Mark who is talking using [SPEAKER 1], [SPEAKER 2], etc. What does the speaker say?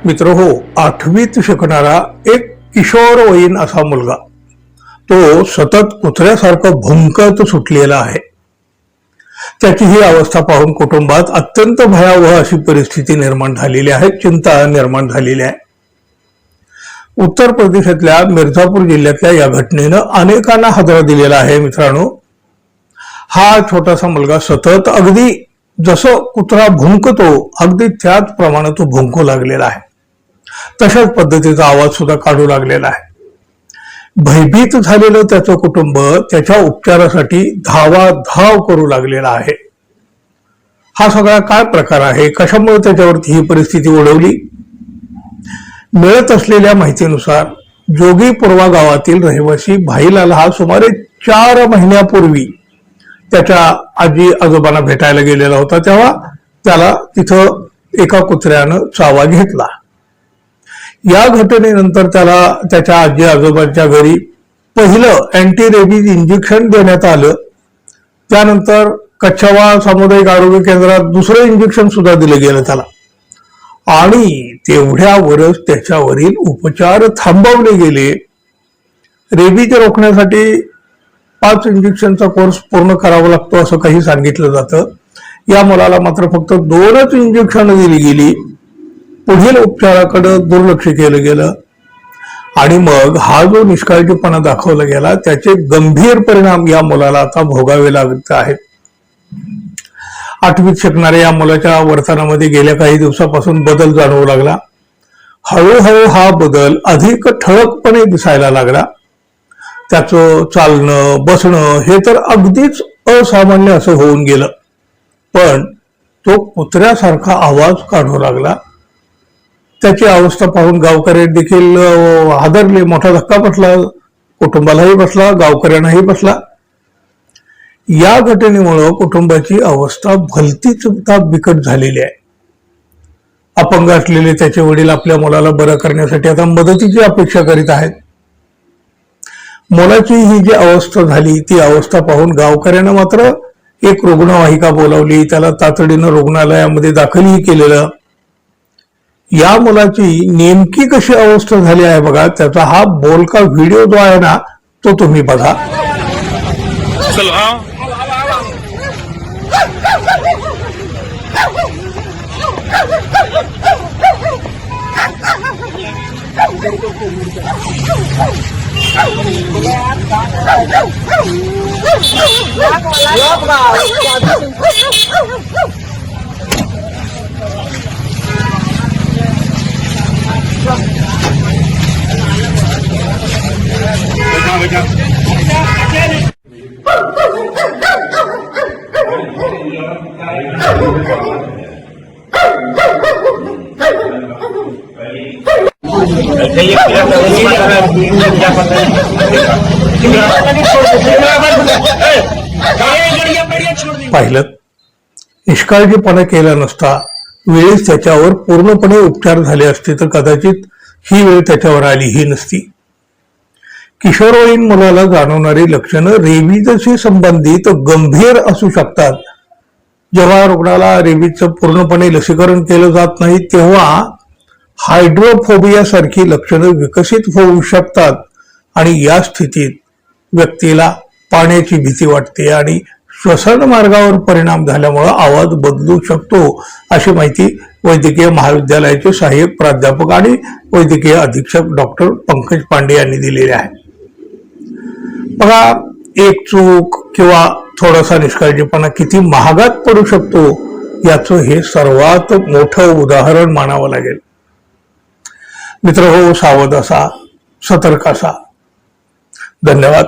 [SPEAKER 1] मित्रहो, 8वीत शिकणारा एक किशोरवयीन असा मुलगा तो सतत कुत्र्यासारखं भुंकत सुटलेला आहे. त्याची ही अवस्था पाहून कुटुंबात अत्यंत भयावह अशी परिस्थिती निर्माण झालेली आहे, चिंता निर्माण झालेली आहे. उत्तर प्रदेशातल्या मिर्झापूर जिल्ह्यातल्या या घटनेनं अनेकांना हादरा दिलेला आहे. मित्रांनो, हा छोटासा मुलगा सतत अगदी जसं कुत्रा भुंकतो अगदी त्याच प्रमाणे तो भुंकू लागलेला आहे. तशाच पद्धतीचा आवाज सुद्धा काढू लागलेला आहे. भयभीत झालेलं त्याचं कुटुंब त्याच्या उपचारासाठी धावाधाव करू लागलेला आहे. हा सगळा काय प्रकार आहे, कशामुळे त्याच्यावरती ही परिस्थिती ओढवली? मिळत असलेल्या माहितीनुसार जोगीपुरवा गावातील रहिवासी भाईलाल हा सुमारे 4 महिन्यापूर्वी त्याच्या आजी आजोबांना भेटायला गेलेला होता. तेव्हा त्याला तिथं एका कुत्र्यानं चावा घेतला. या घटनेनंतर त्याला त्याच्या आजी आजोबांच्या घरी पहिलं अँटी रेबीज इंजेक्शन देण्यात आलं. त्यानंतर कच्छवा सामुदायिक आरोग्य केंद्रात दुसरं इंजेक्शन सुद्धा दिलं गेलं त्याला, आणि तेवढ्यावरच त्याच्यावरील उपचार थांबवले गेले. रेबीज रोखण्यासाठी 5 इंजेक्शनचा कोर्स पूर्ण करावा लागतो असं काही सांगितलं जातं. या मुलाला मात्र फक्त 2च इंजेक्शन दिली गेली. पुढील उपचाराकडे दुर्लक्ष केलं गेलं आणि मग हा जो निष्काळजीपणा दाखवला गेला त्याचे गंभीर परिणाम या मुलाला आता भोगावे लागत आहेत. 8वीत शिकणाऱ्या या मुलाच्या वर्तनामध्ये गेल्या काही दिवसापासून बदल जाणवू लागला. हळूहळू हा बदल अधिक ठळकपणे दिसायला लागला. त्याचं चालणं बसणं हे तर अगदीच असामान्य असं होऊन गेलं. पण तो कुत्र्यासारखा आवाज काढू लागला. त्याची अवस्था पाहून गावकरी देखील हादरले. मोठा धक्का बसला, कुटुंबालाही बसला, गावकऱ्यांनाही बसला. या घटनेमुळं कुटुंबाची अवस्था भलतीच बिकट झालेली आहे. अपंग असलेले त्याचे वडील आपल्या मुलाला बरं करण्यासाठी आता मदतीची अपेक्षा करीत आहेत. मुलाची ही जी अवस्था झाली ती अवस्था पाहून गावकऱ्यांना मात्र एक रुग्णवाहिका बोलावली, त्याला तातडीनं रुग्णालयामध्ये दाखलही केलेलं. या मुलाची नेमकी कशी अवस्था झाली आहे बघा, त्याचा हा बोलका व्हिडिओ जो आहे ना तो तुम्ही बघा. पाहिलं, निष्काळजीपणा केला नसता, वेळेस त्याच्यावर पूर्णपणे उपचार झाले असते तर कदाचित ही वेळ त्याच्यावर आली ही नसती. किशोरवयीन मुलाला जाणवणारी लक्षणं रेबीजशी संबंधित गंभीर असू शकतात. जेव्हा रुग्णाला रेबीजचं पूर्णपणे लसीकरण केलं जात नाही तेव्हा हायड्रोफोबिया सारखी लक्षणं विकसित होऊ शकतात आणि या स्थितीत व्यक्तीला पाण्याची भीती वाटते आणि श्वसन मार्गावर परिणाम झाल्यामुळे आवाज बदलू शकतो, अशी माहिती वैद्यकीय महाविद्यालयाचे सहाय्यक प्राध्यापक आणि वैद्यकीय अधीक्षक डॉक्टर पंकज पांडे यांनी दिलेले आहे. बघा, एक चूक किंवा थोडासा निष्काळजीपणा किती महागात पडू शकतो याचं हे सर्वात मोठं उदाहरण मानावं लागेल. मित्रहो, सावध असा, सतर्क असा. धन्यवाद.